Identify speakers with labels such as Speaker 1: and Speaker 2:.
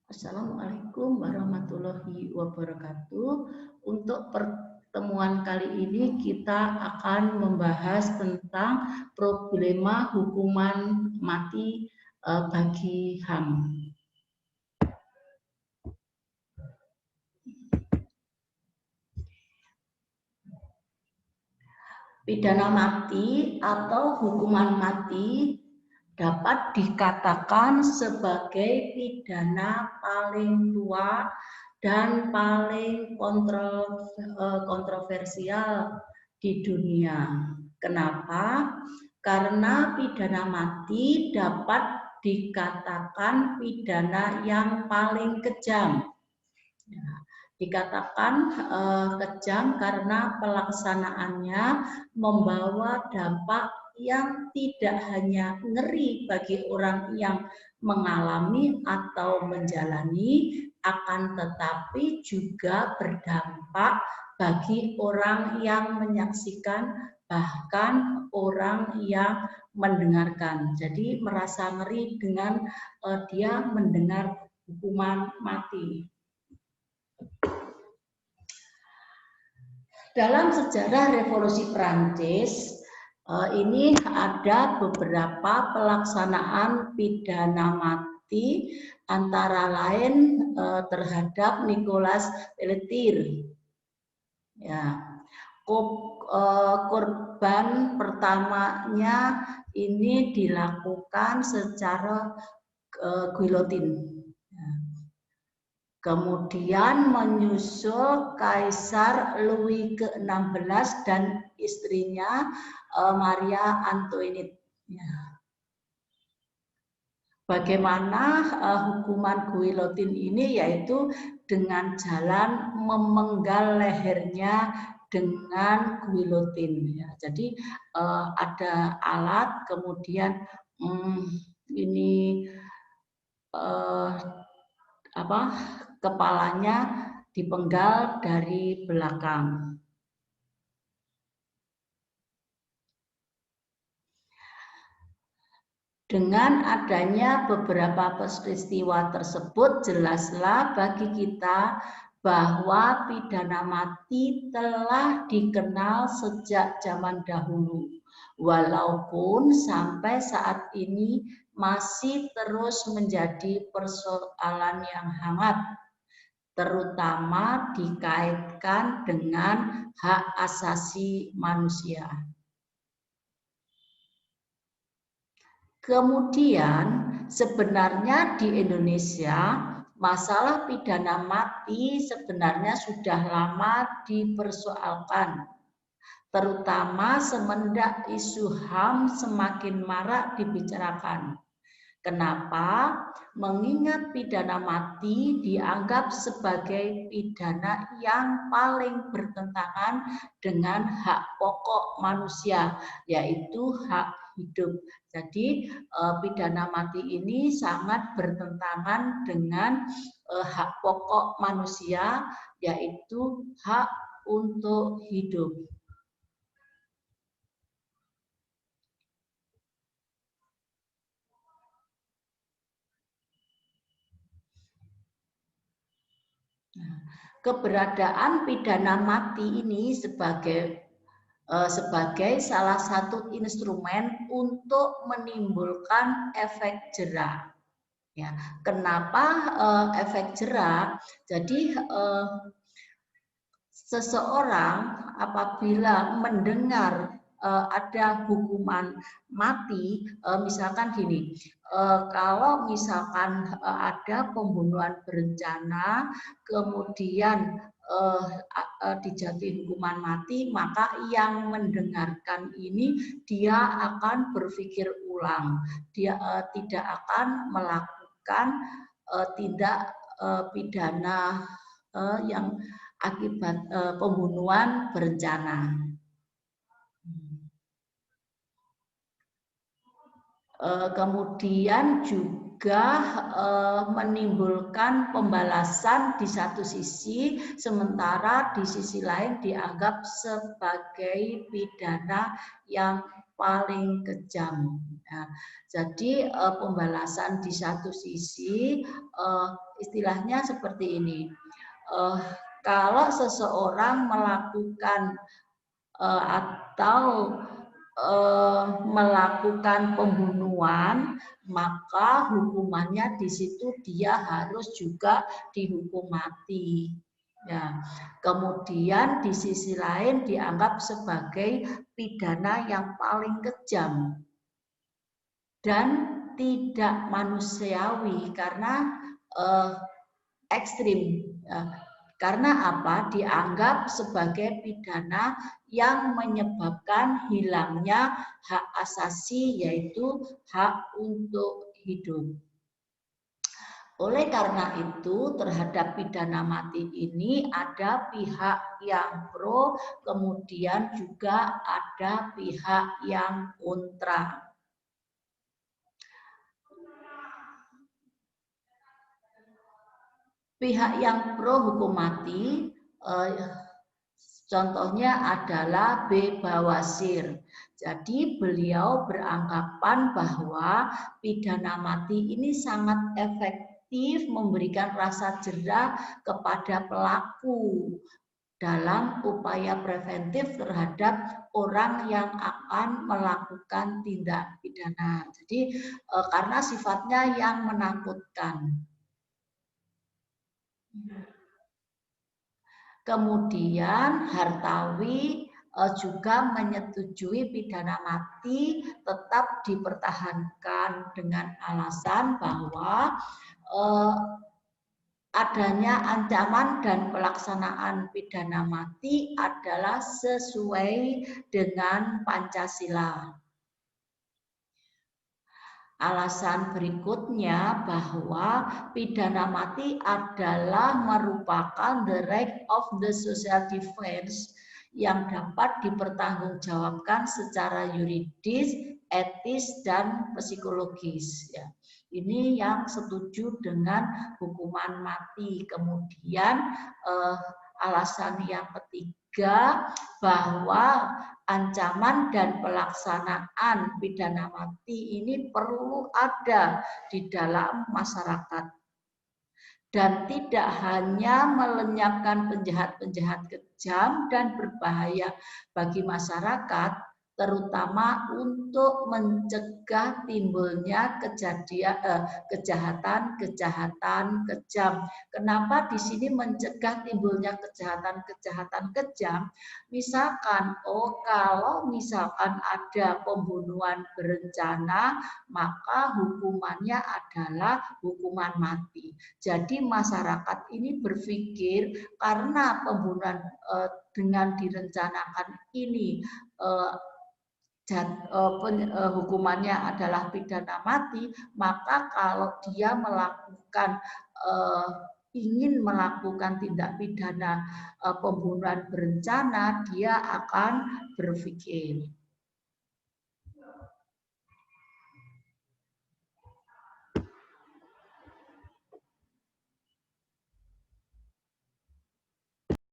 Speaker 1: Assalamualaikum warahmatullahi wabarakatuh. Untuk pertemuan kali ini kita akan membahas tentang problema hukuman mati bagi HAM. Pidana mati atau hukuman mati dapat dikatakan sebagai pidana paling tua dan paling kontroversial di dunia. Kenapa? Karena pidana mati dapat dikatakan pidana yang paling kejam. Dikatakan kejam karena pelaksanaannya membawa dampak yang tidak hanya ngeri bagi orang yang mengalami atau menjalani, akan tetapi juga berdampak bagi orang yang menyaksikan, bahkan orang yang mendengarkan. Jadi merasa ngeri dengan dia mendengar hukuman mati. Dalam sejarah Revolusi Prancis, ini ada beberapa pelaksanaan pidana mati, antara lain terhadap Nicolas Pelletier. Ya, korban pertamanya ini dilakukan secara guillotine. Kemudian menyusul Kaisar Louis ke-16 dan istrinya Maria Antoinette. Bagaimana hukuman guillotine ini, yaitu dengan jalan memenggal lehernya dengan guillotine. Jadi ada alat, kemudian ini kepalanya dipenggal dari belakang. Dengan adanya beberapa peristiwa tersebut, jelaslah bagi kita bahwa pidana mati telah dikenal sejak zaman dahulu, walaupun sampai saat ini masih terus menjadi persoalan yang hangat, terutama dikaitkan dengan hak asasi manusia. Kemudian sebenarnya di Indonesia masalah pidana mati sebenarnya sudah lama dipersoalkan, terutama semenjak isu HAM semakin marak dibicarakan. Kenapa? Mengingat pidana mati dianggap sebagai pidana yang paling bertentangan dengan hak pokok manusia, yaitu hak hidup. Jadi pidana mati ini sangat bertentangan dengan hak pokok manusia, yaitu hak untuk hidup. Keberadaan pidana mati ini sebagai salah satu instrumen untuk menimbulkan efek jera. Ya, kenapa efek jera? Jadi seseorang apabila mendengar ada hukuman mati, misalkan gini, kalau misalkan ada pembunuhan berencana, kemudian dijatuhi hukuman mati, maka yang mendengarkan ini dia akan berpikir ulang, dia tidak akan melakukan tindak pidana yang akibat pembunuhan berencana. Kemudian juga menimbulkan pembalasan di satu sisi, sementara di sisi lain dianggap sebagai pidana yang paling kejam. Nah, jadi pembalasan di satu sisi istilahnya seperti ini. Kalau seseorang melakukan atau melakukan pembunuhan, maka hukumannya di situ dia harus juga dihukum mati. Ya, kemudian di sisi lain dianggap sebagai pidana yang paling kejam dan tidak manusiawi karena ekstrim. Karena apa? Dianggap sebagai pidana yang menyebabkan hilangnya hak asasi, yaitu hak untuk hidup. Oleh karena itu, terhadap pidana mati ini ada pihak yang pro, kemudian juga ada pihak yang kontra. Pihak yang pro hukum mati, contohnya adalah B. Bawasir. Jadi beliau beranggapan bahwa pidana mati ini sangat efektif memberikan rasa jerah kepada pelaku dalam upaya preventif terhadap orang yang akan melakukan tindak pidana. Jadi karena sifatnya yang menakutkan. Kemudian Hartawi juga menyetujui pidana mati tetap dipertahankan dengan alasan bahwa adanya ancaman dan pelaksanaan pidana mati adalah sesuai dengan Pancasila. Alasan berikutnya bahwa pidana mati adalah merupakan the right of the social defense yang dapat dipertanggungjawabkan secara yuridis, etis, dan psikologis. Ya. Ini yang setuju dengan hukuman mati. Kemudian alasan yang ketiga bahwa ancaman dan pelaksanaan pidana mati ini perlu ada di dalam masyarakat dan tidak hanya melenyapkan penjahat-penjahat kejam dan berbahaya bagi masyarakat, terutama untuk mencegah timbulnya kejahatan-kejahatan kejam. Kenapa di sini mencegah timbulnya kejahatan-kejahatan kejam? Misalkan, kalau misalkan ada pembunuhan berencana, maka hukumannya adalah hukuman mati. Jadi masyarakat ini berpikir karena pembunuhan dengan direncanakan ini hukumannya adalah pidana mati, maka kalau dia melakukan ingin melakukan tindak pidana pembunuhan berencana, dia akan berpikir